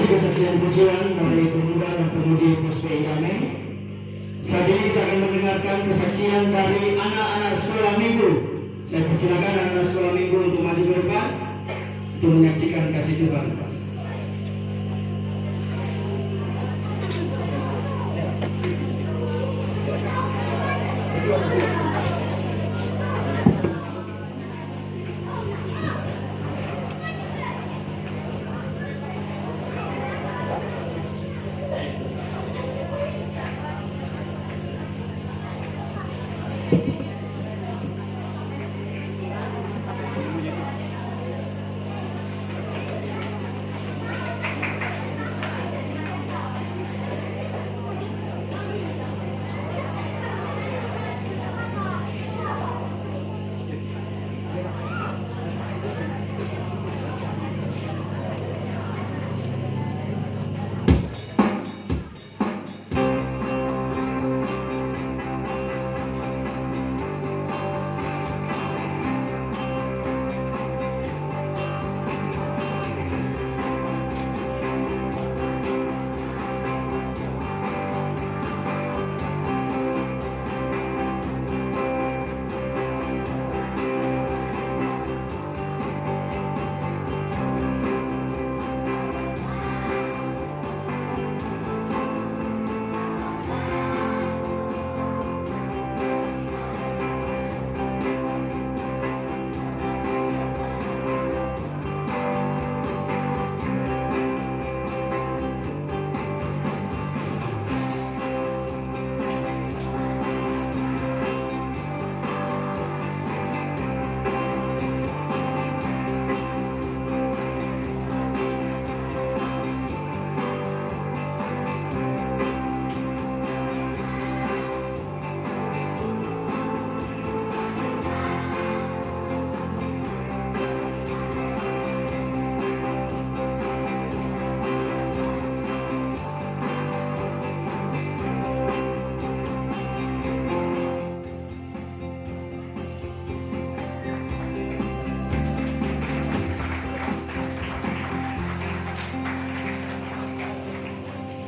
kasih kesaksian pujian dari pemuda dan pemudi Puspe Idame. Saat ini kita akan mendengarkan kesaksian dari anak-anak sekolah minggu. Saya persilakan anak-anak sekolah minggu untuk maju ke depan untuk menyaksikan kasih Tuhan.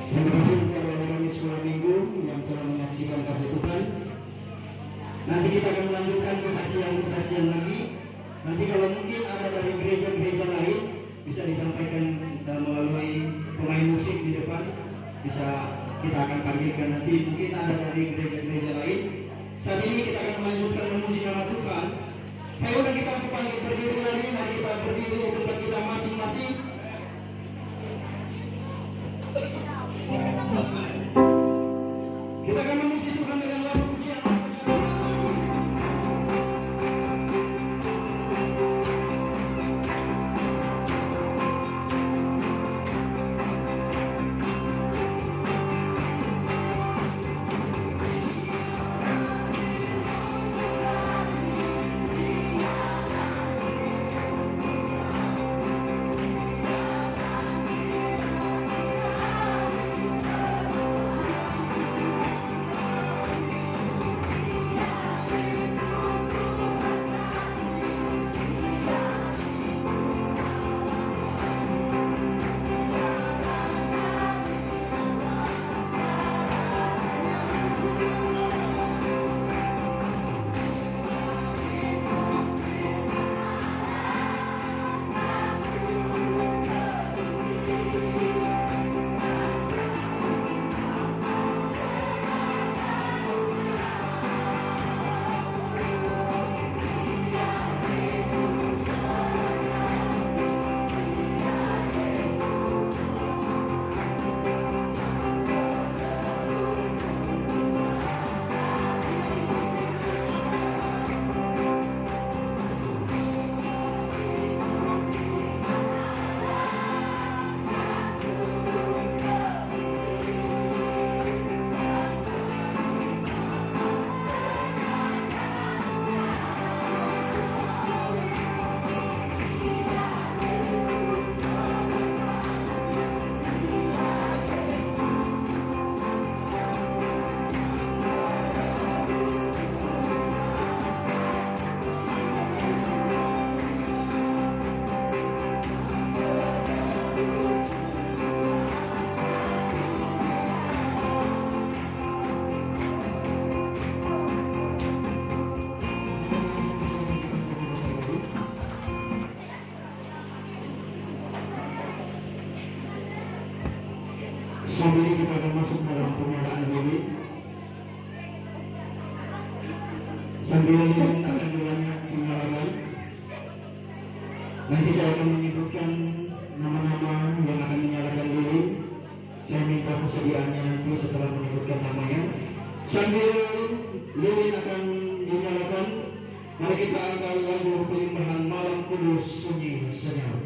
Terima kasih kepada anak-anak sekolah minggu yang telah menyaksikan kasih Tuhan. Nanti kita akan melanjutkan kesaksian lagi. Nanti kalau mungkin ada dari gereja-gereja lain bisa disampaikan melalui pemain musik di depan. Bisa kita akan panggilkan nanti. Mungkin ada dari gereja-gereja lain. Saat ini kita akan melanjutkan memuji nama Tuhan. Saya udah kita untuk panggil berdiri lagi. Mari kita berdiri di tempat kita masing-masing. Kita akan memuji Tuhan dengan lagu pujian. Saat ini kita akan masuk dalam penyalaan lilin. Sambil lilin akan banyak dinyalakan, nanti saya akan menyebutkan nama-nama yang akan menyalakan lilin. Saya minta kesediaannya nanti setelah menyebutkan namanya. Sambil lilin akan dinyalakan, mari kita akan lagu penyembahan Malam Kudus Sunyi Senyap.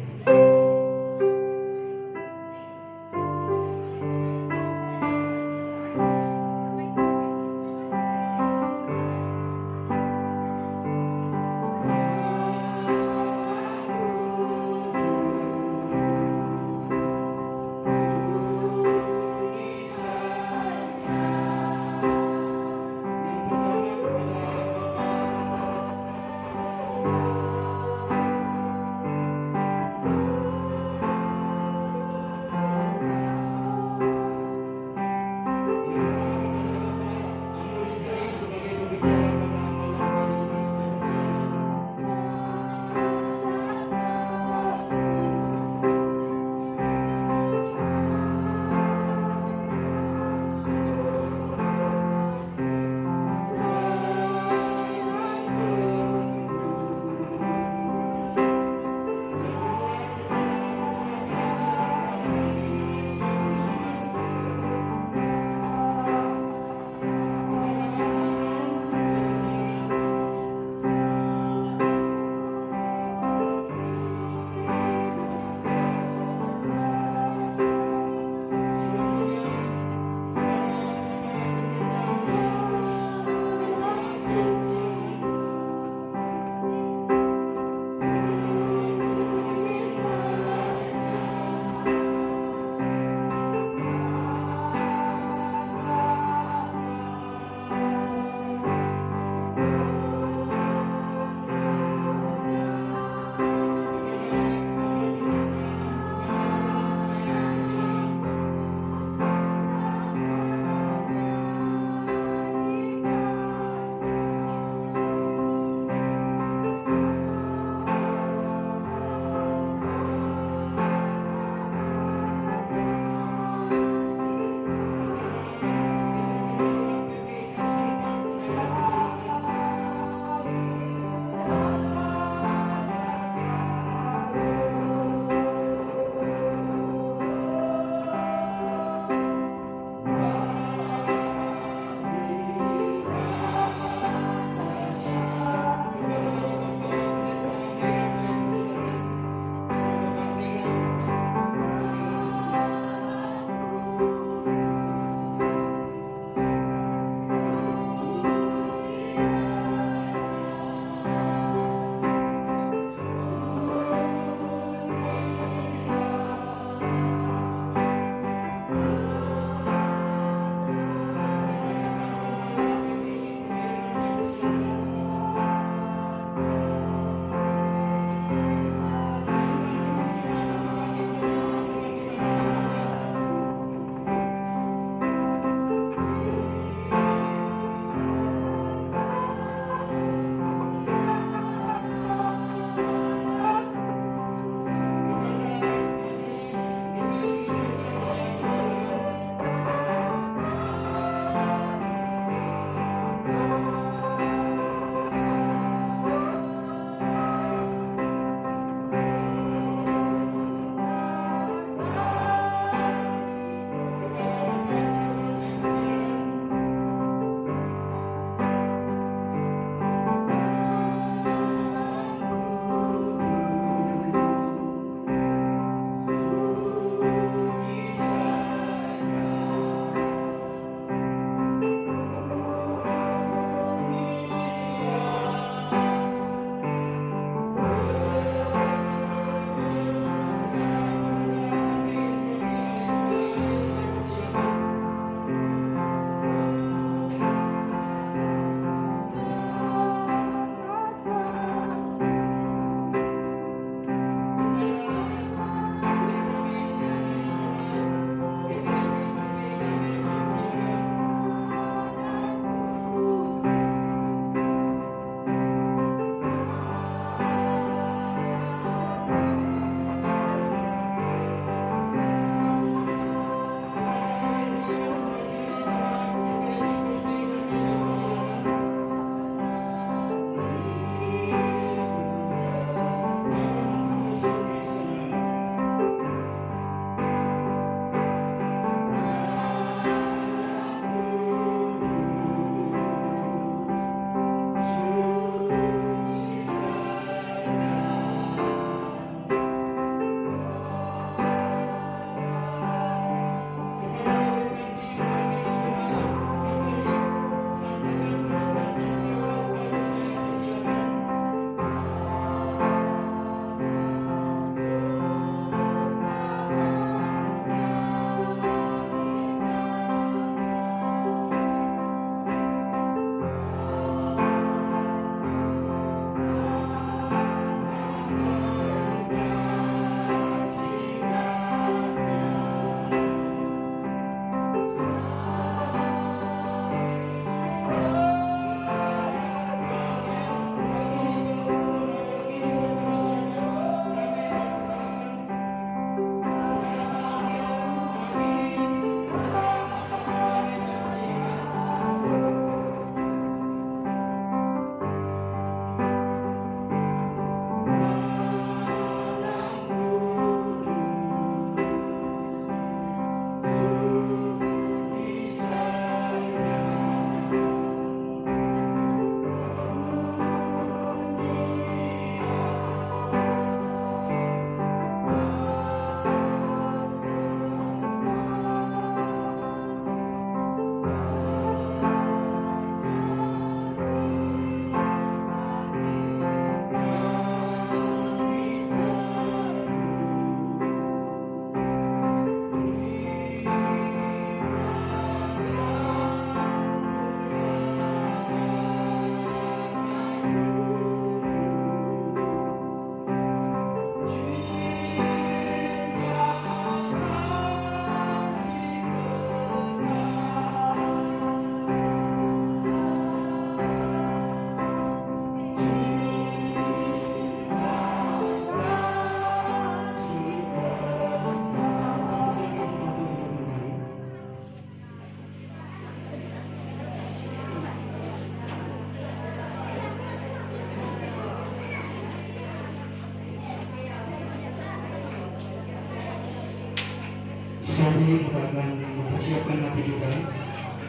Saat ini kita akan mempersiapkan hati kita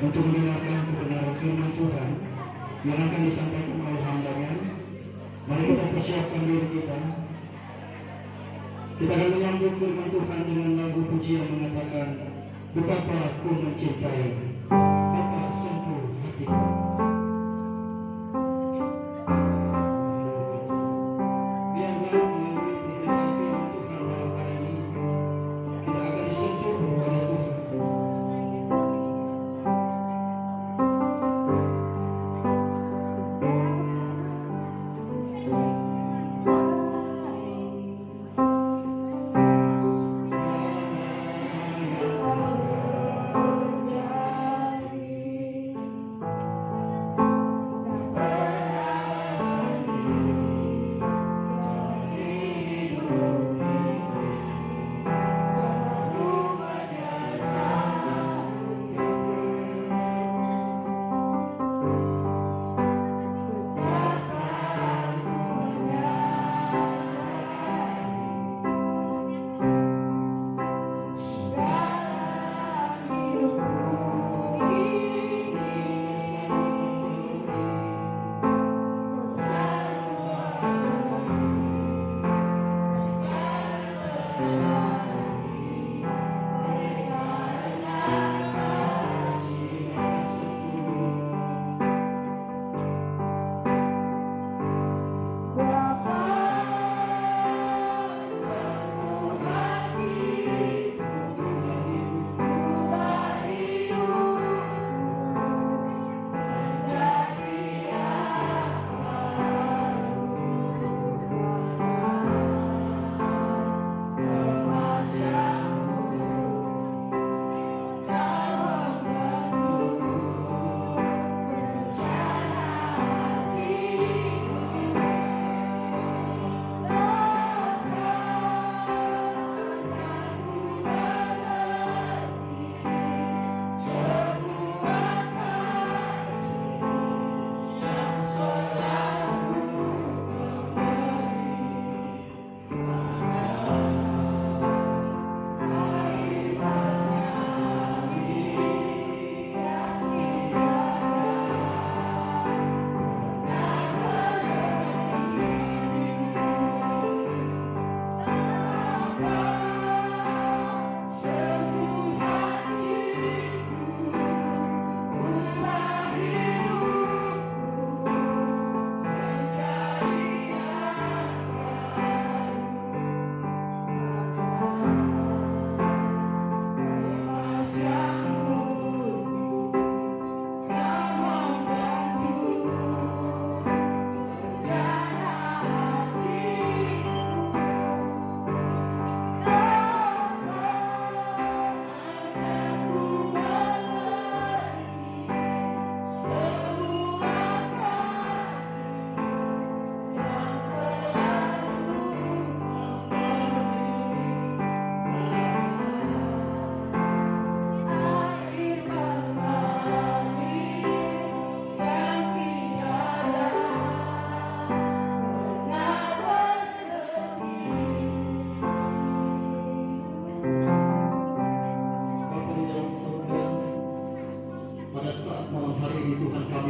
untuk mendengarkan kebenaran firman Tuhan yang akan disampaikan oleh hamba-Nya. Mari kita persiapkan diri kita. Kita akan menyambut firman Tuhan dengan lagu puji yang mengatakan, betapa aku mencintai Bapa, sentuh hatiku. Biarlah melalui pemberitaan firman Tuhan malam hari ini, kita akan disentuh oleh Tuhan.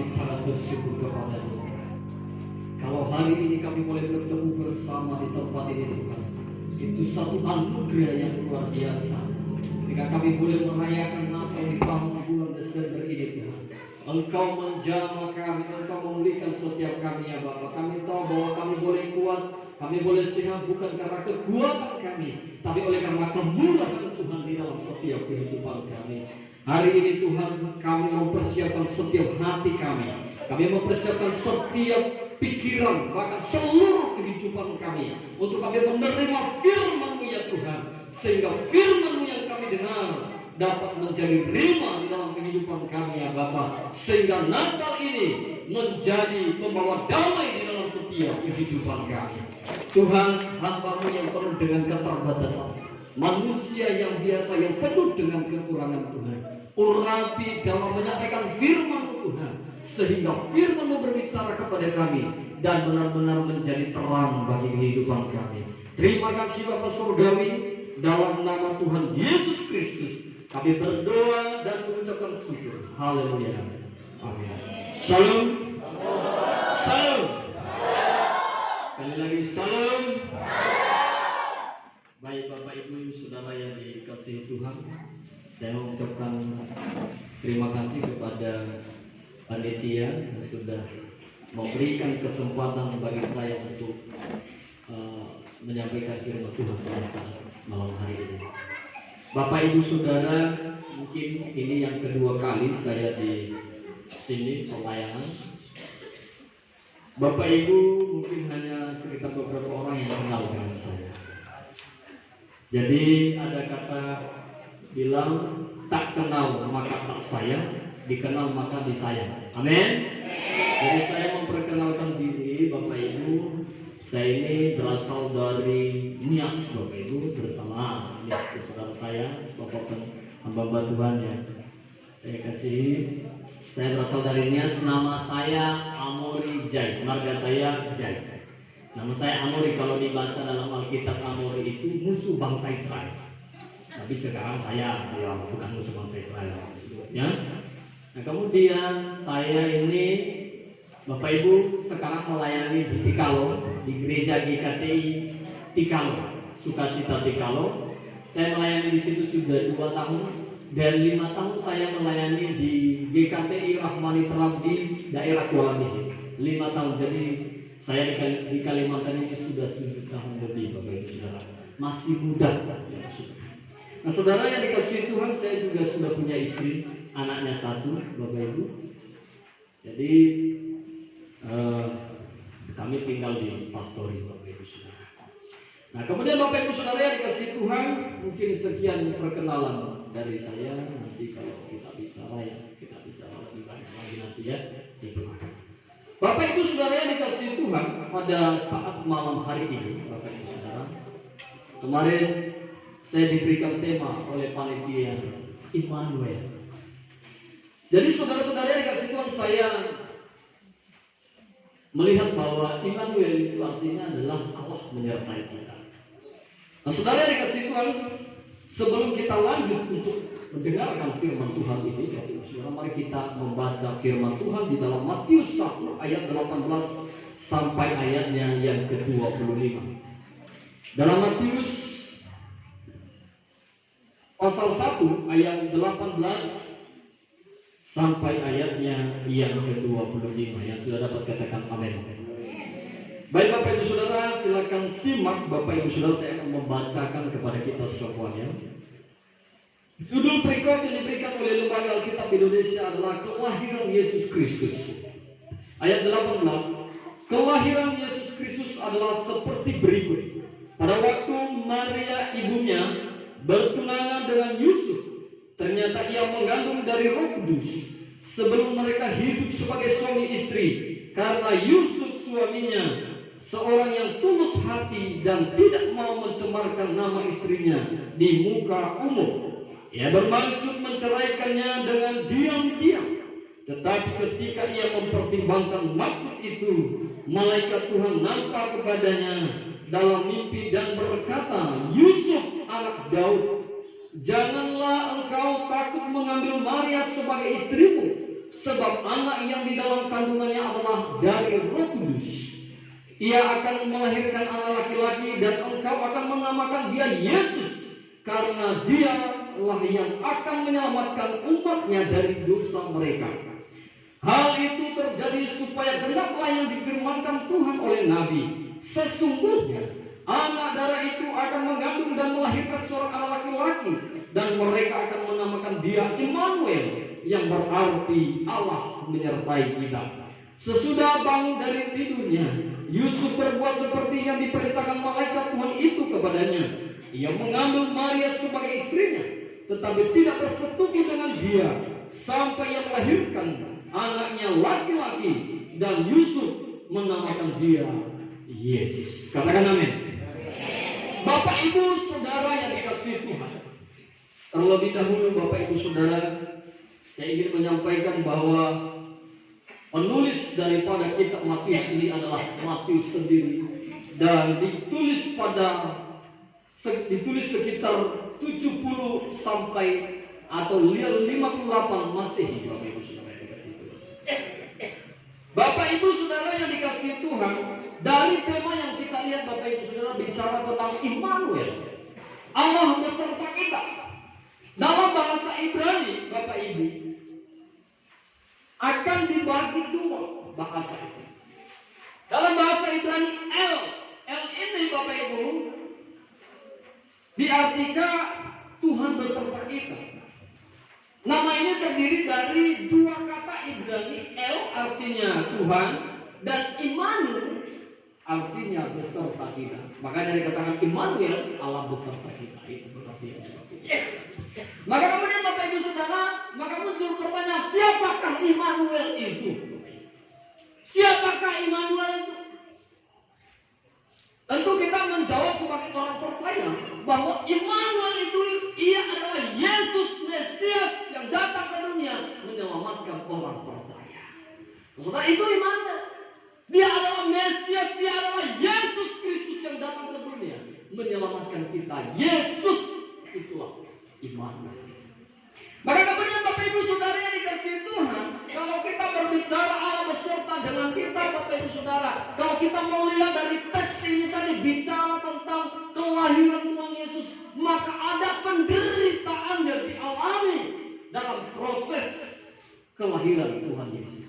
Sangat bersyukur kepada Tuhan. Kalau hari ini kami boleh bertemu bersama di tempat ini Tuhan, itu satu anugerah yang luar biasa. Ketika kami boleh merayakan Natal di tahun bulan Desember ini Tuhan, Engkau menjamah kami, Engkau memulihkan setiap kami ya Bapa. Kami tahu bahwa kami boleh kuat, kami boleh sehat bukan karena kekuatan kami, tapi oleh karena kemurahan Tuhan di dalam setiap kehidupan kami. Hari ini Tuhan, kami mempersiapkan setiap hati kami. Kami mempersiapkan setiap pikiran, bahkan seluruh kehidupan kami, untuk kami menerima firman-Mu ya Tuhan. Sehingga firman-Mu yang kami dengar dapat menjadi rema di dalam kehidupan kami ya Bapa. Sehingga Natal ini menjadi pembawa damai di dalam setiap kehidupan kami. Tuhan, hamba-Mu yang penuh dengan keterbatasan, manusia yang biasa yang penuh dengan kekurangan Tuhan, urapi dalam menyampaikan firman-Mu Tuhan, sehingga firman-Mu berbicara kepada kami dan benar-benar menjadi terang bagi kehidupan kami. Terima kasih Bapa Surgawi, dalam nama Tuhan Yesus Kristus kami berdoa dan mengucapkan syukur. Haleluya. Amin. Shalom. Shalom. Sekali lagi shalom. Baik Bapak Ibu Saudara yang dikasihi Tuhan, saya mengucapkan terima kasih kepada panitia yang sudah memberikan kesempatan bagi saya untuk menyampaikan firman Tuhan pada saat malam hari ini. Bapak Ibu Saudara, mungkin ini yang kedua kali saya di sini pelayanan. Bapak Ibu mungkin hanya sekitar beberapa orang yang kenal dengan saya. Jadi ada kata bilang, tak kenal maka tak sayang, dikenal maka disayang. Amin. Jadi saya memperkenalkan diri Bapak Ibu. Saya ini berasal dari Nias Bapak Ibu, bersama Nias saudara saya, Bapak hamba Tuhan ya. Saya berasal dari Nias. Nama saya Amori Jai, marga saya Jai. Nama saya Amori, kalau dibaca dalam Alkitab Amori itu musuh bangsa Israel. Tapi sekarang saya ya bukan musuh bangsa Israel ya. Nah kemudian saya ini Bapak Ibu sekarang melayani di Tikalo, di gereja GKTI Tikalo, Sukacita Tikalo. Saya melayani di situ sudah 2 tahun, dan 5 tahun saya melayani di GKTI Rahmani Terang di daerah Kuala Lumpur. 5 tahun, jadi saya di Kalimantan ini sudah 7 tahun lebih Bapak Ibu Saudara. Masih muda. Nah saudara yang dikasihi Tuhan, saya juga sudah punya istri, anaknya 1 Bapak Ibu. Jadi kami tinggal di Pastori Bapak Ibu Saudara. Nah kemudian Bapak Ibu Saudara yang dikasihi Tuhan, mungkin sekian perkenalan dari saya. Nanti kalau kita bicara lebih banyak lagi nanti ya di belakang. Bapak Ibu Saudara yang dikasihi Tuhan, pada saat malam hari ini Bapak Ibu Saudara, kemarin saya diberikan tema oleh panitia Immanuel. Jadi saudara-saudara yang dikasihi Tuhan, saya melihat bahwa Immanuel itu artinya adalah Allah menyertai kita. Nah saudara yang dikasihi Tuhan, sebelum kita lanjut untuk mendengarkan firman Tuhan ini, mari kita membaca firman Tuhan di dalam Matius 1 ayat 18 sampai ayatnya yang ke-25. Dalam Matius pasal 1 ayat 18 sampai ayatnya yang ke-25. Yang sudah dapat katakan amin. Baik Bapak Ibu Saudara, silakan simak Bapak Ibu Saudara, saya akan membacakan kepada kita semuanya. Judul perikop yang diberikan oleh Lembaga Alkitab Indonesia adalah Kelahiran Yesus Kristus. Ayat 18, kelahiran Yesus Kristus adalah seperti berikut. Pada waktu Maria ibunya bertunangan dengan Yusuf, ternyata ia mengandung dari Roh Kudus sebelum mereka hidup sebagai suami istri, karena Yusuf suaminya seorang yang tulus hati dan tidak mau mencemarkan nama istrinya di muka umum. Ia bermaksud menceraikannya dengan diam-diam. Tetapi ketika ia mempertimbangkan maksud itu, malaikat Tuhan nampak kepadanya dalam mimpi dan berkata, Yusuf anak Daud, janganlah engkau takut mengambil Maria sebagai istrimu, sebab anak yang di dalam kandungannya adalah dari Roh Kudus. Ia akan melahirkan anak laki-laki dan engkau akan menamakan dia Yesus, karena dialah yang akan menyelamatkan umatnya dari dosa mereka. Hal itu terjadi supaya genaplah yang difirmankan Tuhan oleh Nabi. Sesungguhnya anak darah itu akan mengandung dan melahirkan seorang anak laki-laki, dan mereka akan menamakan dia Immanuel, yang berarti Allah menyertai kita. Sesudah bangun dari tidurnya, Yusuf berbuat seperti yang diperintahkan malaikat Tuhan itu kepadanya. Ia mengambil Maria sebagai istrinya, tetapi tidak bersetubuh dengan dia sampai ia melahirkan anaknya laki-laki, dan Yusuf menamakan dia Yesus. Katakan amin. Bapak Ibu Saudara yang dikasihi Tuhan, terlebih dahulu Bapak Ibu Saudara, saya ingin menyampaikan bahwa penulis daripada kitab Matius ini adalah Matius sendiri, dan ditulis pada ditulis sekitar 70 sampai atau 58 Masehi, Bapak Ibu Saudara yang dikasih Tuhan. Bapak Ibu Saudara yang dikasih Tuhan, dari tema yang kita lihat Bapak Ibu Saudara bicara tentang Immanuel, Allah beserta kita. Dalam bahasa Ibrani Bapak Ibu akan dibagi dua bahasa itu. Dalam bahasa Ibrani El ini Bapak Ibu diartikan Tuhan beserta kita. Nama ini terdiri dari dua kata Ibrani, El artinya Tuhan dan Immanuel artinya beserta kita. Makanya dikatakan Immanuel, Allah beserta kita. Itu pengertiannya. Maka kemudian Bapak Ibu Saudara, maka muncul pertanyaan, siapakah Immanuel itu? Siapakah Immanuel itu? Tentu kita menjawab sebagai orang percaya bahwa Immanuel itu ia adalah Yesus Mesias yang datang ke dunia menyelamatkan orang percaya. Saudara, itu Immanuel. Dia adalah Mesias, dia adalah Yesus Kristus yang datang ke dunia menyelamatkan kita. Yesus itulah Immanuel. Maka kemudian Bapak Ibu Saudara yang dikasihi Tuhan, kalau kita berbicara Allah beserta dengan kita Bapak Ibu Saudara, kalau kita melihat dari teks ini tadi bicara tentang kelahiran Tuhan Yesus, maka ada penderitaan yang dialami dalam proses kelahiran Tuhan Yesus.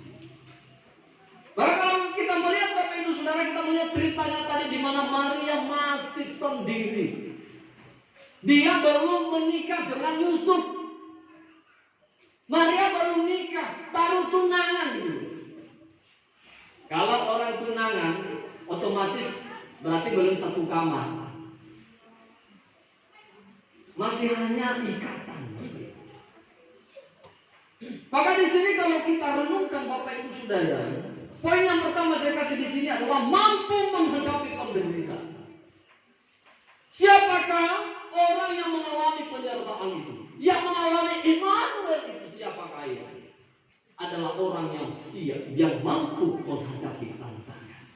Maka kalau kita melihat Bapak Ibu Saudara, kita melihat ceritanya tadi di mana Maria masih sendiri. Dia belum menikah dengan Yusuf. Maria baru nikah, baru tunangan dulu. Kalau orang tunangan, otomatis berarti belum satu kamar. Masih hanya ikatan. Maka di sini kalau kita renungkan Bapak Ibu Saudara, poin yang pertama saya kasih di sini adalah mampu menghadapi penderitaan. Siapakah orang yang mengalami penderitaan itu? Yang mengalami Immanuel itu siapakah ia? Adalah orang yang siap, yang mampu menghadapi tantangan.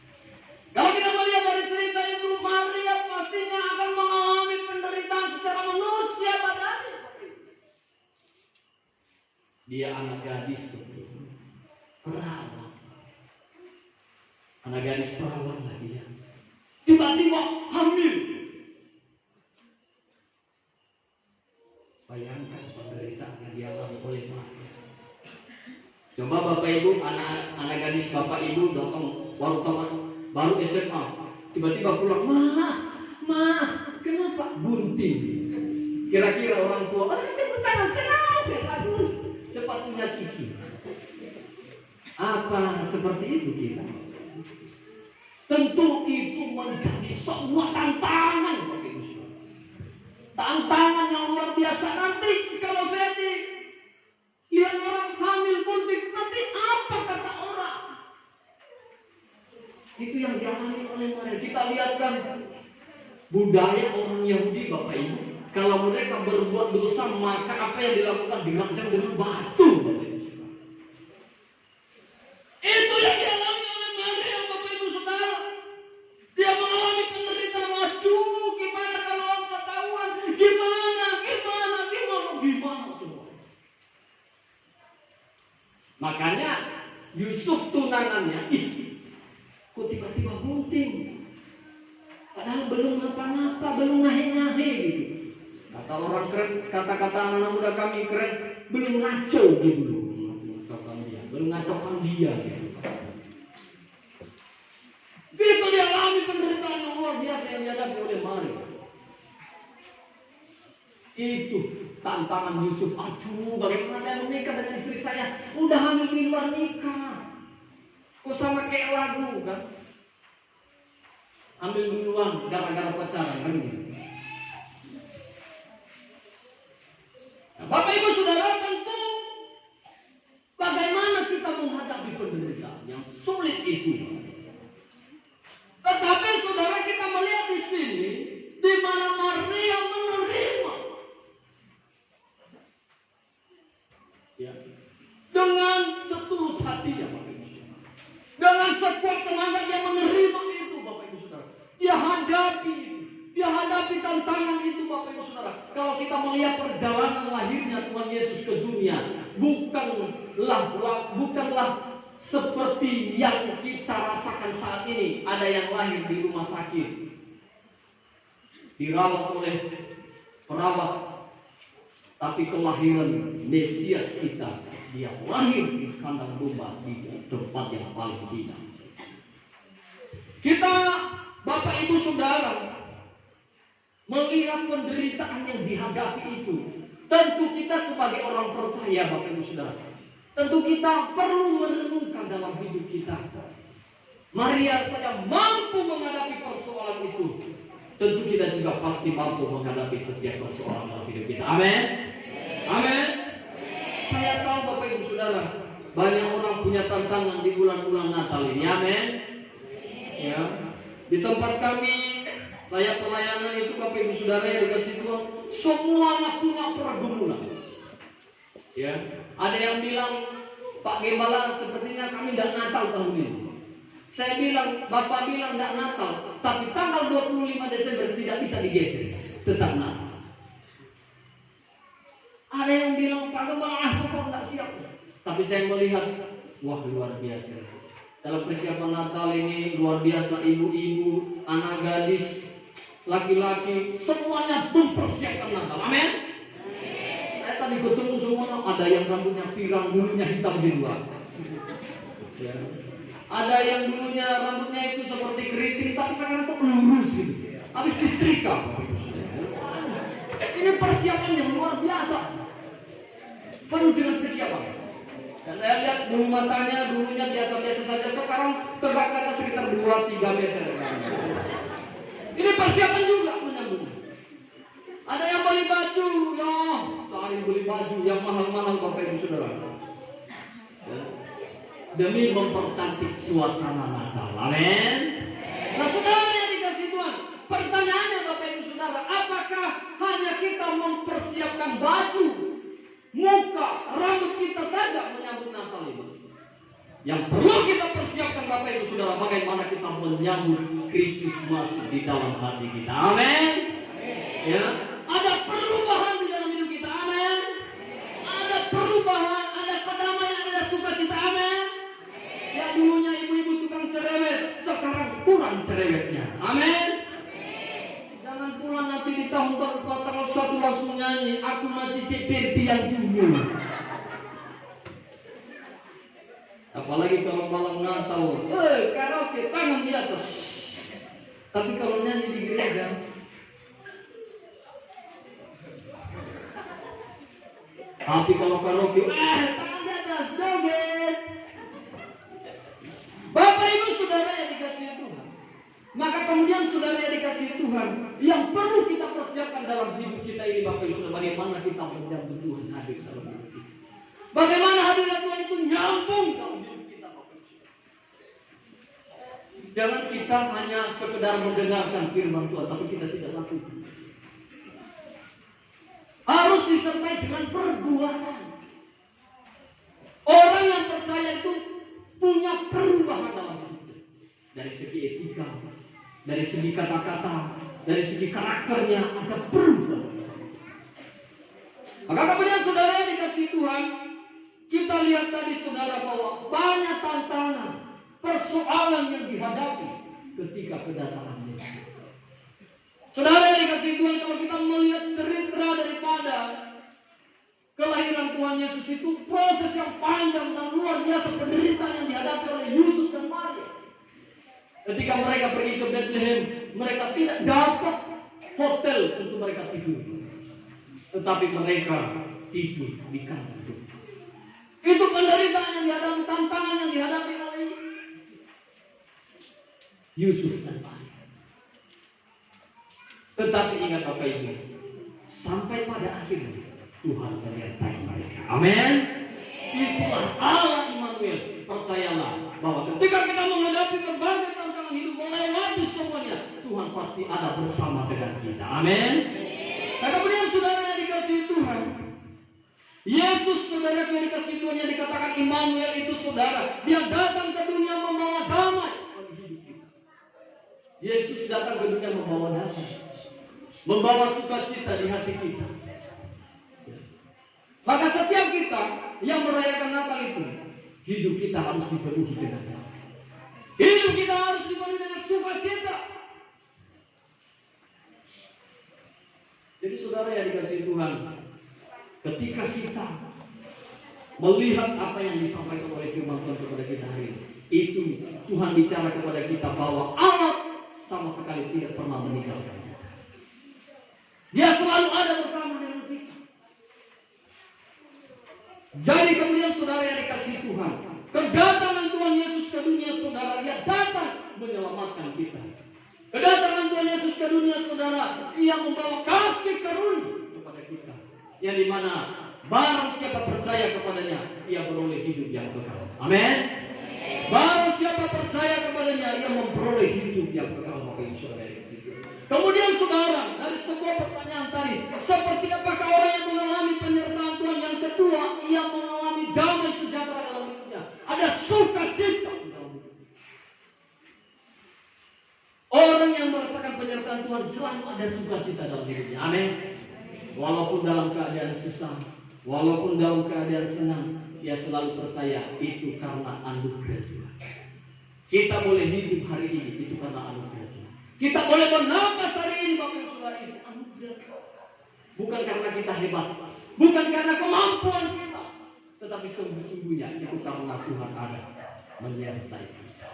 Kalau kita melihat dari cerita itu, Maria pastinya akan mengalami penderitaan secara manusia padanya. Dia anak gadis betul, perawan. Anak gadis perawan lah dia. Tiba-tiba hamil. Bayangkan penderitaan yang dialami oleh Maria. Coba Bapak Ibu, anak gadis Bapak Ibu datang baru SMA, tiba-tiba pulang, Ma, kenapa bunting? Kira-kira orang tua, tepuk tangan senang, bagus, cepat punya cucu. Apa seperti itu kita? Tentu itu menjadi sebuah tantangan Bapak Ibu. Tantangan yang luar biasa. Nanti kalau saya lihat orang hamil bunting, nanti apa kata orang? Itu yang dialami oleh mereka. Kita lihat kan budaya orang Yahudi Bapak Ibu. Kalau mereka berbuat dosa, maka apa yang dilakukan? Dirancang dengan batu Bapak Ibu. Itu yang dialami oleh Maria Bapak Ibu Saudara. Dia mengalami penderitaan. Waduh, gimana kalau orang ketahuan? Gimana semua. Makanya Yusuf tunangannya, kok tiba-tiba bunting? Padahal belum apa-apa, belum nahe-nahe gitu. Kata orang keren, kata-kata anak muda kami keren, belum ngaco gitu loh. Belum ngacaukan dia gitu. Itu dia alami penderitaan yang luar biasa yang dihadapi oleh Maria. Itu tantangan Yusuf. Aduh, bagaimana saya menikah dengan istri saya? Udah hamil di luar nikah. Kok sama kayak lagu kan? Ambil duluan gara-gara pacaran kan gitu. Nah, Bapak Ibu Saudara, tentu bagaimana kita menghadapi penderitaan yang sulit itu. Tetapi saudara, kita melihat di sini di mana Maria menerima ya, dengan setulus hatinya Bapak Ibu Saudara. Dengan sekuat tenaga dia menerima itu Bapak Ibu Saudara. Dia hadapi menghadapi tantangan itu Bapak Ibu Saudara, kalau kita melihat perjalanan lahirnya Tuhan Yesus ke dunia, bukanlah seperti yang kita rasakan saat ini. Ada yang lahir di rumah sakit, dirawat oleh perawat, tapi kelahiran Mesias kita, dia lahir di kandang domba, di tempat yang paling hina. Kita, Bapak Ibu Saudara, melihat penderitaan yang dihadapi itu, tentu kita sebagai orang percaya, Bapak Ibu Saudara, tentu kita perlu merenungkan dalam hidup kita. Maria saja mampu menghadapi persoalan itu, tentu kita juga pasti mampu menghadapi setiap persoalan dalam hidup kita. Amin. Amin. Saya tahu Bapak Ibu Saudara, banyak orang punya tantangan di bulan-bulan Natal ini. Amin. Ya, di tempat kami, saya pelayanan itu Bapak Ibu Saudara yang dikasih Tuhan, semuanya punya pergumulan. Ya, ada yang bilang, Pak Gembala, sepertinya kami tidak Natal tahun ini. Saya bilang, Bapak bilang tidak Natal, tapi tanggal 25 Desember tidak bisa digeser, tetap Natal. Ada yang bilang, Pak Gembala, kok tidak siap? Tapi saya melihat, wah luar biasa. Dalam persiapan Natal ini luar biasa, ibu-ibu, anak gadis, laki-laki, semuanya mempersiapkan Natal. Amin. Saya tadi ketemu semua, ada yang rambutnya pirang, bulunya hitam di luar. Ya. Ada yang dulunya rambutnya itu seperti keriting, tapi sekarang kok lurus gitu. Habis disetrika. Ini persiapan yang luar biasa, penuh dengan persiapan. Dan saya lihat bulu matanya dulunya biasa-biasa saja, sekarang tegak ke atas sekitar 2-3 meter. Ini persiapan juga menyambutnya. Ada yang beli baju, ya, cari beli baju yang mahal-mahal Bapak Ibu Saudara. Ya. Demi mempercantik suasana Natal. Amin. Nah, saudara yang dikasih Tuhan, pertanyaannya Bapak Ibu Saudara, apakah hanya kita mempersiapkan baju, muka, rambut kita saja menyambut Natal ini? Yang perlu kita persiapkan Bapak Ibu Saudara, bagaimana kita menyambut Kristus masuk di dalam hati kita. Amin. Ya, ada perubahan di dalam hidup kita. Amin. Ada perubahan, ada kedamaian, ada sukacita. Amin. Yang dulunya ibu-ibu tukang cerewet, sekarang kurang cerewetnya. Amin. Jangan pula nanti di tahun baru tanggal 1 langsung nyanyi, aku masih seperti yang dulu. Apalagi kalau malam Natal, karaoke tangan di atas. Tapi kalau nyanyi di gereja, tapi kalau karaoke, tangan di atas, joget. Bapak Ibu Saudara yang dikasihi Tuhan, maka kemudian saudara yang dikasihi Tuhan, yang perlu kita persiapkan dalam hidup kita ini Bapak Ibu Saudara, bagaimana kita menyambut Tuhan hadir dalam hidup kita. Bagaimana hadirnya Tuhan itu nyambung dalam hidup kita Bapak Ibu Saudara. Jangan kita hanya sekedar mendengarkan firman Tuhan, tapi kita tidak lakukan. Harus disertai dengan perbuatan. Orang yang percaya itu punya perubahan dalam hidupnya. Dari segi etika, dari segi kata-kata, dari segi karakternya ada perubahan. Maka kemudian saudara yang dikasihi Tuhan, kita lihat tadi saudara bahwa banyak tantangan, persoalan yang dihadapi ketika kedatangan Yesus. Saudara yang dikasihi Tuhan, kalau kita melihat cerita daripada kelahiran Tuhan Yesus itu proses yang panjang dan luar biasa, penderitaan yang dihadapi oleh Yusuf dan Maria. Ketika mereka pergi ke Bethlehem, mereka tidak dapat hotel untuk mereka tidur, tetapi mereka tidur di kandang domba. Itu penderitaan yang dihadapi, tantangan yang dihadapi oleh Yusuf dan Maria. Tetapi ingat Bapak Ibu, sampai pada akhirnya Tuhan menyertai mereka. Amin. Itulah Allah Immanuel. Percayalah bahwa ketika kita menghadapi berbagai tantangan hidup, melewati semuanya, Tuhan pasti ada bersama dengan kita. Amin. Nah kemudian saudara yang dikasihi Tuhan, Yesus saudara yang dikasihi Tuhan, yang dikatakan Immanuel itu saudara, dia datang ke dunia membawa damai bagi hidup kita. Yesus datang ke dunia membawa damai. membawa sukacita di hati kita. Maka setiap kita yang merayakan Natal itu, hidup kita harus dipenuhi dengan damai. Hidup kita harus dipenuhi dengan sukacita. Jadi saudara yang dikasihi Tuhan, ketika kita melihat apa yang disampaikan oleh firman Tuhan kepada kita hari ini, itu Tuhan bicara kepada kita bahwa Allah sama sekali tidak pernah meninggalkan kita. Dia selalu ada bersama dengan kita. Jadi kemudian saudara yang dikasihi Tuhan, kedatangan Tuhan Yesus ke dunia saudara, Dia datang menyelamatkan kita. Kedatangan Tuhan Yesus ke dunia saudara, Ia membawa kasih karunia kepada kita, yang dimana barang siapa percaya kepadanya, ia beroleh hidup yang kekal. Amin. Barang siapa percaya kepadanya, ia memperoleh hidup yang kekal. Bapak Ibu Saudara yang dikasihi Tuhan. Kemudian saudara, dari sebuah pertanyaan tadi, seperti apakah orang yang mengalami penyertaan Tuhan? Yang kedua, ia mengalami damai sejahtera dalam hidupnya. Ada sukacita dalam hidupnya. Orang yang merasakan penyertaan Tuhan selalu ada sukacita dalam hidupnya. Amin. Walaupun dalam keadaan susah, walaupun dalam keadaan senang, dia selalu percaya itu karena anugerah Tuhan. Kita boleh hidup hari ini itu karena anugerah Tuhan. Kita boleh bernapas hari ini, Bapak Ibu Saudara, itu anugerah Tuhan. Bukan karena kita hebat, bukan karena kemampuan kita, tetapi sungguh-sungguhnya itu karena Tuhan ada menyertai kita.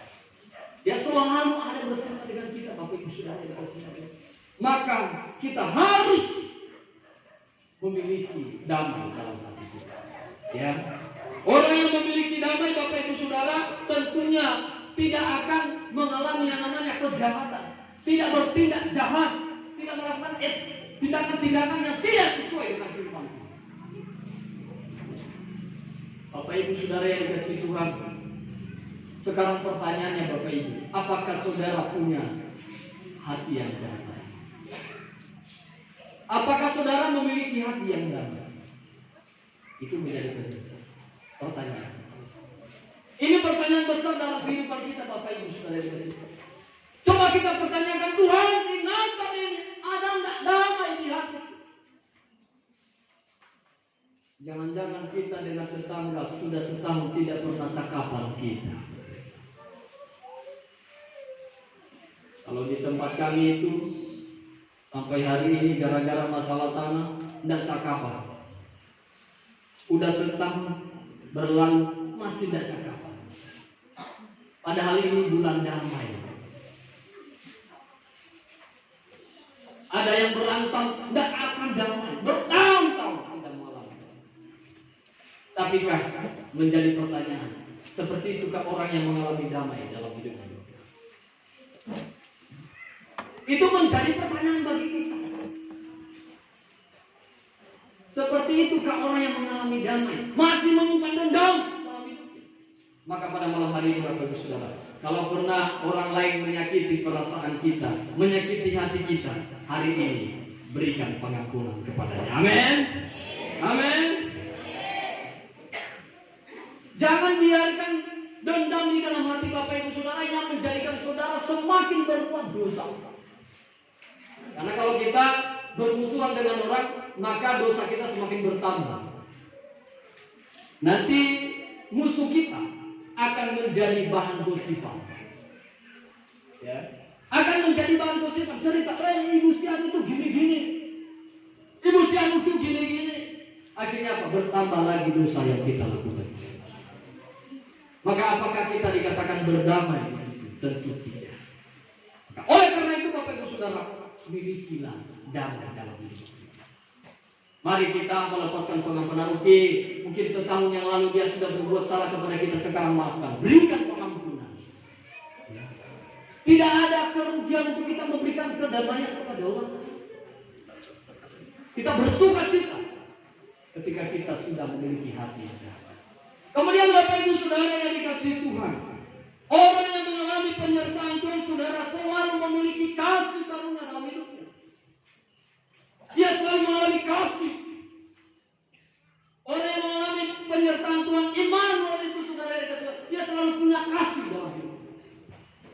Dia selalu ada bersama dengan kita, Bapak Ibu Saudara yang dikasihi. Maka kita harus memiliki damai dalam hati kita. Ya. Orang yang memiliki damai, Bapak Ibu Saudara, tentunya tidak akan mengalami yang namanya kejahatan, tidak bertindak jahat, tidak melakukan tindakan-tindakan yang tidak sesuai dengan firman Tuhan. Bapak Ibu Saudara yang dikasihi Tuhan, sekarang pertanyaannya Bapak Ibu, apakah saudara punya hati yang damai? Apakah saudara memiliki hati yang damai? Itu menjadi pertanyaan. Ini pertanyaan besar dalam kehidupan kita, Bapak Ibu Saudara yang dikasihi. Coba kita pertanyakan, Tuhan, di Natal ini ada enggak damai di hati? Jangan-jangan kita dengan tetangga sudah setahun tidak pernah cakapan kita. Kalau di tempat kami itu sampai hari ini gara-gara masalah tanah tidak cakapan. Udah setahun berlalu masih tidak cakapan. Padahal ini bulan damai. Ada yang berantem tidak akan damai, bertahun-tahun tidak malam. Tapi kan menjadi pertanyaan, seperti itukah orang yang mengalami damai dalam hidupnya? Itu menjadi pertanyaan bagi kita. Seperti itukah orang yang mengalami damai masih menyimpan dendam dalam hidupnya? Maka pada malam hari ini Bapak Ibu Saudara, kalau pernah orang lain menyakiti perasaan kita, menyakiti hati kita, hari ini berikan pengampunan kepadanya. Amin. Amin. Jangan biarkan dendam di dalam hati Bapak Ibu Saudara yang menjadikan saudara semakin berbuat dosa. Karena kalau kita bermusuhan dengan orang, maka dosa kita semakin bertambah. Nanti musuh kita akan menjadi bahan gosipan. Ya. Akan menjadi bahan gosipan. Cerita, ibu si anu itu gini-gini. Ibu si anu itu gini-gini. Akhirnya apa? Bertambah lagi dosa yang kita lakukan. Maka apakah kita dikatakan berdamai? Tentu tidak. Oleh karena itu Bapak Ibu Saudara, milikilah damai dalam hidup kita. Mari kita melepaskan pengampunan. Mungkin setahun yang lalu dia sudah berbuat salah kepada kita, sekarang maafkan. Berikan pengampunan. Tidak ada kerugian untuk kita memberikan kedamaian kepada orang. Kita bersuka cita ketika kita sudah memiliki hati yang damai. Kemudian Bapak Ibu Saudara yang dikasihi Tuhan, orang yang mengalami penyertaan Tuhan saudara selalu memiliki kasih karunia dalam hidupnya. Dia selalu mengalami kasih. Orang yang mengalami penyertaan Tuhan, Immanuel itu saudara yang dikasihi, dia selalu punya kasih dalam hidupnya.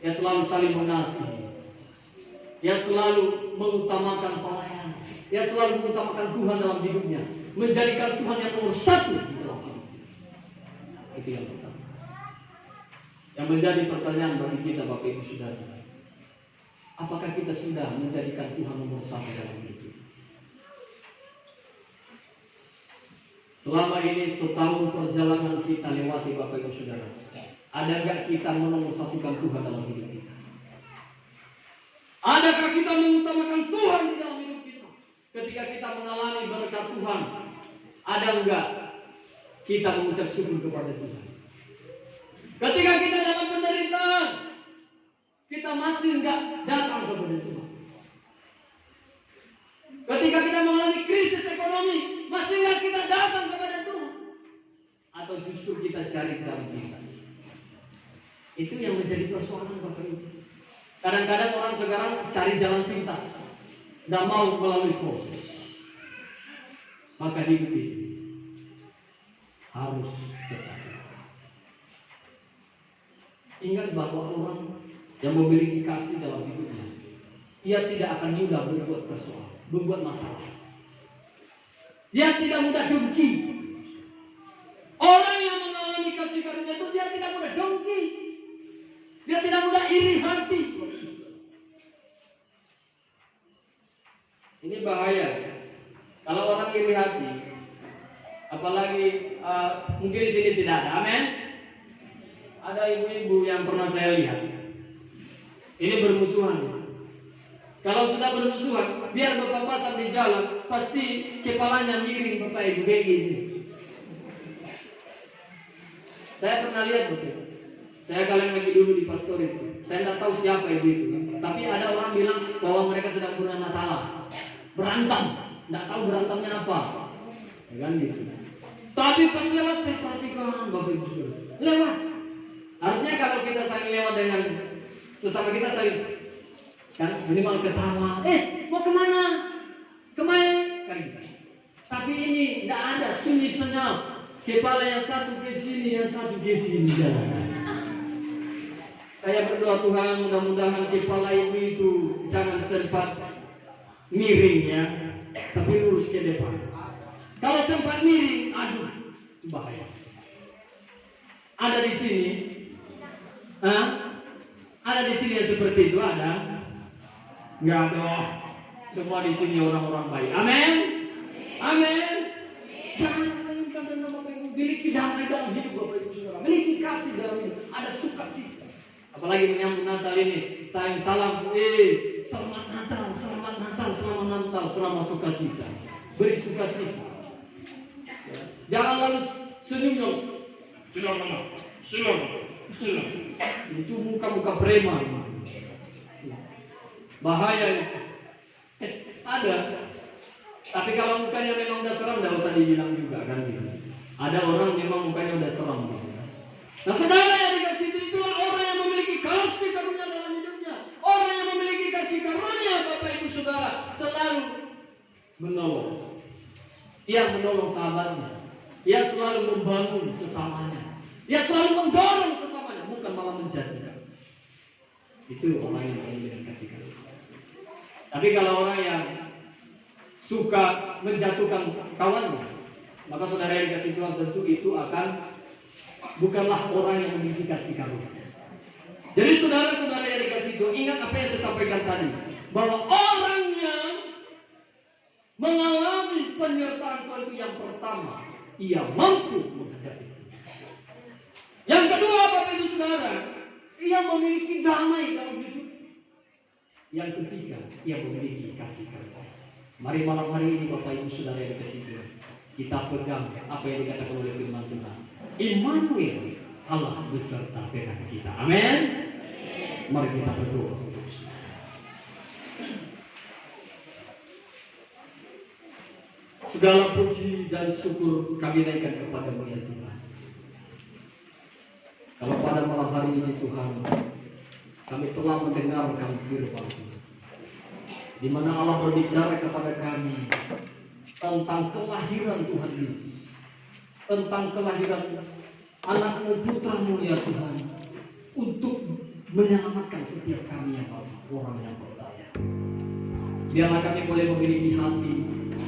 Dia selalu saling mengasihi. Dia selalu mengutamakan pelayanan. Dia selalu mengutamakan Tuhan dalam hidupnya, menjadikan Tuhan yang nomor satu di dalam hidup. Itu yang pertama. Yang menjadi pertanyaan bagi kita, Bapak Ibu Saudara, apakah kita sudah menjadikan Tuhan nomor satu dalam hidup kita? Selama ini setahun perjalanan kita lewati, Bapak Ibu Saudara, ada nggak kita menomorsatukan Tuhan dalam hidup kita? Adakah kita mengutamakan Tuhan di dalam hidup kita? Ketika kita mengalami berkat Tuhan, ada enggak kita mengucap syukur kepada Tuhan? Ketika kita dalam penderitaan, kita masih enggak datang kepada Tuhan? Ketika kita mengalami krisis ekonomi, masih enggak kita datang kepada Tuhan? Atau justru kita cari jalan pintas? Itu yang menjadi persoalan, Bapak Ibu. Kadang-kadang orang sekarang cari jalan pintas, tidak mau melalui proses. Maka hidup itu harus tetap. Ingat bahwa orang yang memiliki kasih dalam hidupnya, ia tidak akan mudah berbuat masalah. Dia tidak mudah dengki. Orang yang mengalami kasih karunia itu dia tidak mudah dengki. Dia tidak mudah iri hati. Ini bahaya. Kalau orang iri hati, apalagi mungkin di sini tidak ada, amin. Ada ibu-ibu yang pernah saya lihat. Ini bermusuhan. Kalau sudah bermusuhan, biar berpapasan di jalan, pasti kepalanya miring, Bapak Ibu, kayak gini. Saya pernah lihat betul. Saya kalian lagi dulu di pastor itu. Saya tidak tahu siapa ibu itu. Tapi ada orang bilang bahwa mereka sedang punya masalah. Berantem. Tidak tahu berantemnya apa. Ya kan gitu. Tapi pas lewat saya perhatikan, Bapak Ibu Saudara. Lewat. Harusnya kalau kita saling lewat dengan sesama kita saling kan minimal ketawa. Mau kemana? Kemarin. Kan gitu. Tapi ini tidak ada sunyi senyap. Kepala yang satu ke sini, yang satu ke sini jalan. Saya berdoa Tuhan, mudah-mudahan kepala ibu itu jangan sempat miring ya, tapi lurus ke depan. Kalau sempat miring, aduh, itu bahaya. Ada di sini, ada di sini yang seperti itu ada? Enggak dong. Semua di sini orang-orang baik. Amin. Amin. Jangan sayangkan dan Bapak Ibu, miliki damai dalam hidup Bapak Ibu Saudara, miliki kasih dalam hidup, ada sukacita. Apalagi menyambut Natal ini, sayang salam, selamat Natal, selamat Natal, selamat Natal, selamat sukacita. Beri sukacita. Ya. Jangan lalu senyum, silam. Itu muka-muka preman. Bahaya itu. Ada. Tapi kalau mukanya memang udah seram, tidak usah dibilang juga kan gitu. Ada orang memang mukanya udah seram. Gitu. Nah, saudara yang dikasih itu orang yang memiliki kasih karunia dalam hidupnya. Orang yang memiliki kasih karunia, Bapak Ibu Saudara, selalu menolong. Ia menolong sahabatnya. Ia selalu membangun sesamanya. Ia selalu mendorong sesamanya, bukan malah menjatuhkan. Itu orang yang memiliki kasih karunia. Tapi kalau orang yang suka menjatuhkan kawannya, maka saudara yang dikasih Tuhan tentu itu akan bukanlah orang yang memiliki kasih karunia. Jadi saudara-saudara yang dikasih Tuhan, ingat apa yang saya sampaikan tadi, bahwa orang yang mengalami penyertaan Tuhan itu yang pertama, ia mampu menghadapi. Yang kedua, Bapak Ibu Saudara, ia memiliki damai dalam hidup. Yang ketiga, ia memiliki kasih karunia. Mari malam hari ini Bapak Ibu Saudara yang dikasih Tuhan, kita pegang apa yang dikatakan oleh firman Tuhan. Immanuel, Allah beserta dengan kita. Amin. Mari kita berdoa. Segala puji dan syukur kami naikkan kepada-Mu ya Tuhan. Kalau pada malam hari ini Tuhan, kami telah mendengarkan firman Tuhan, di mana Allah berbicara kepada kami tentang kelahiran Tuhan Yesus, tentang kelahiran anak-Mu, putra-Mu ya Tuhan, untuk menyelamatkan setiap kami yang orang yang percaya. Biarlah kami boleh memiliki hati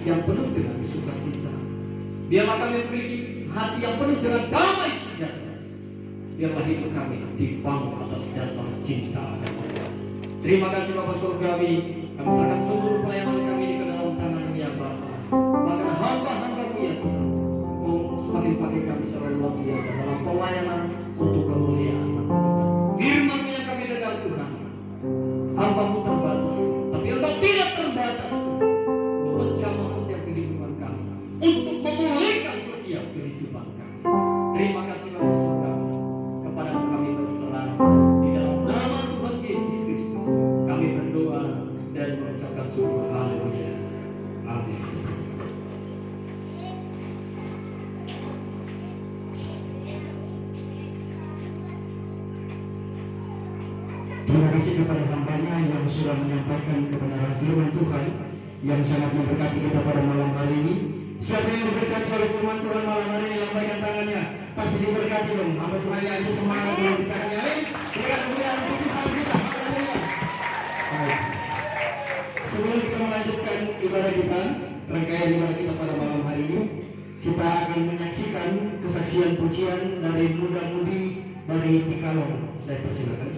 yang penuh dengan sukacita. Biarlah kami memiliki hati yang penuh dengan damai sejahtera. Biarlah hidup kami dibangun atas dasar cinta akan Allah. Terima kasih Bapa Surgawi. Kami serahkan seluruh pelayanan kami di dalam tangan-Mu ya Bapa. Bahkan hamba-hamba-Mu ya Tuhan, semakin pakai kami secara luar biasa dalam pelayanan untuk kemuliaan Tuhan. Firman-Mu yang kami dengar Tuhan, hamba-Mu terbatas, tapi Engkau tidak terbatas untuk menjamah setiap kehidupan kami, untuk memulihkan setiap kehidupan kami. Terima kasih Bapa Surgawi, kepada-Mu kami berserah di dalam nama Tuhan Yesus Kristus. Kami berdoa dan mengucapkan syukur. Haleluya. Amin. Terima kasih kepada hamba-Nya yang sudah menyampaikan kebenaran firman Tuhan yang sangat memberkati kita pada malam hari ini. Siapa yang diberkati oleh firman Tuhan malam hari ini, lambaikan tangannya. Pasti diberkati dong. Hamba Tuhan yang aja semangat dengan kita. Berikan kemuliaan untuk Tuhan kita. Haleluya. Baik. Sebelum kita melanjutkan ibadah kita, rangkaian ibadah kita pada malam hari ini, kita akan menyaksikan kesaksian pujian dari muda-mudi dari Tikalong. Saya persilakan.